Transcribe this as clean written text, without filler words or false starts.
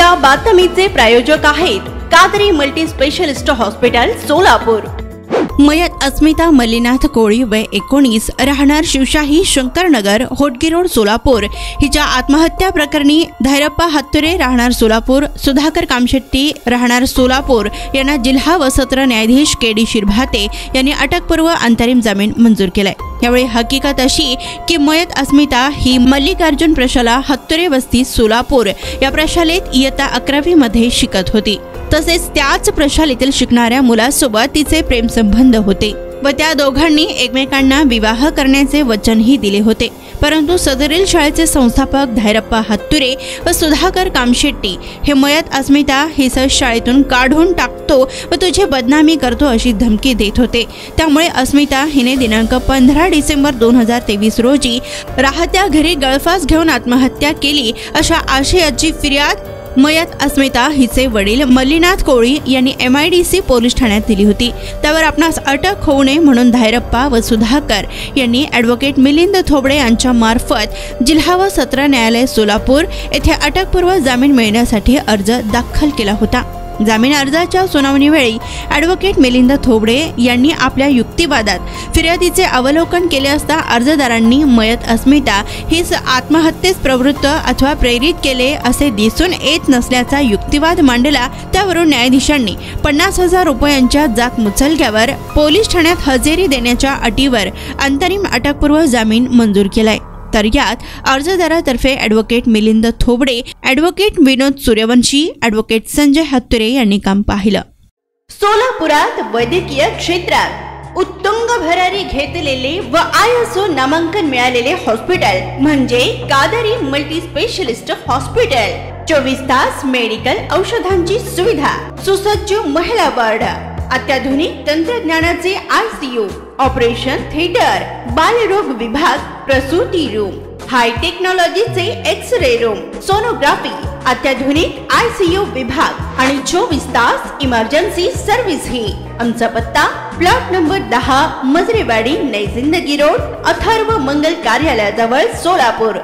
या बातमीचे प्रायोजक आहेत Qadri multi specialist hospital Solapur. मयत अस्मिता मल्लीनाथ कोळी वय 19 राहणार शिवशाही शंकरनगर होटगी रोड सोलापूर हिच्या आत्महत्या प्रकरणी धैरप्पा हत्तुरे राहणार सोलापूर, सुधाकर कामशेट्टी राहणार सोलापूर यांना जिल्हा व सत्र न्यायाधीश के.डी. शिरभाते यांनी अटकपूर्व अंतरिम जामीन मंजूर केलाय। यावेळी हकीकत अशी की मयत अस्मिता ही मल्लिकार्जुन प्रशाला हत्तुरे वस्ती सोलापूर या प्रशालेत इयत्ता 11वी मध्ये शिकत होती। तसेच त्याच प्रशालेतील शिकणाऱ्या मुलासोबत तिचे प्रेमसंबंध होते व त्या दोघांनी एकमेकांना विवाह करण्याचे वचनही दिले होते। परंतु सदरील शाळेचे संस्थापक धैरप्पा हत्तुरे व सुधाकर कामशेट्टी हे मयत अस्मिता हिस शाळेतून काढून टाकतो व तुझी बदनामी करतो अशी धमकी देत होते। त्यामुळे अस्मिता हिने दिनांक 15 डिसेंबर 2023 रोजी राहत्या घरी गळफास घेऊन आत्महत्या केली अशा आशयाची फिर्याद मयत अस्मिता हिचे वडील मल्लीनाथ कोळी यांनी MIDC पोलीस ठाण्यात दिली होती। त्यावर आपणास अटक होऊ नये म्हणून धैरप्पा व सुधाकर यांनी ॲडव्होकेट मिलिंद थोबडे यांच्या मार्फत जिल्हा व सत्र न्यायालय सोलापूर येथे अटकपूर्व जामीन मिळण्यासाठी अर्ज दाखल केला होता। जामीन अर्जाच्या सुनावणीवेळी ॲडव्होकेट मिलिंद थोबडे यांनी आपल्या युक्तिवादात फिर्यादीचे अवलोकन केले असता अर्जदारांनी मयत अस्मिता हीच आत्महत्येस प्रवृत्त अथवा प्रेरित केले असे दिसून येत नसल्याचा युक्तिवाद मांडला। त्यावरून न्यायाधीशांनी 50,000 रुपयांच्या जात मुचलक्यावर पोलीस ठाण्यात हजेरी देण्याच्या अटीवर अंतरिम अटकपूर्व जामीन मंजूर केलाय। तर यात अर्जदारातर्फे ॲडव्होकेट मिलिंद थोबडे, ॲडव्होकेट विनोद सूर्यवंशी, ॲडव्होकेट संजय हत्तुरे यांनी काम पाहिलं। सोलापुरात वैद्यकीय क्षेत्रात उत्तुंग भरारी घेतलेले व ISO नामांकन मिळालेले हॉस्पिटल म्हणजे कादरी मल्टी स्पेशलिस्ट हॉस्पिटल। 24 तास मेडिकल औषधांची सुविधा, सुसज्ज महिला वार्ड, अत्याधुनिक तंत्रज्ञानाचे ICU, ऑपरेशन थिएटर, बालरोग विभाग, प्रसूती रूम, हाय टेक्नॉलॉजीचे एक्स-रे रूम, सोनोग्राफी, अत्याधुनिक ICU विभाग आणि 24 तास इमर्जन्सी सर्व्हिस ही। आमचा पत्ता प्लॉट नंबर 10 मजरेवाडी, नई जिंदगी रोड, अथर्व मंगल कार्यालयाजवळ सोलापूर।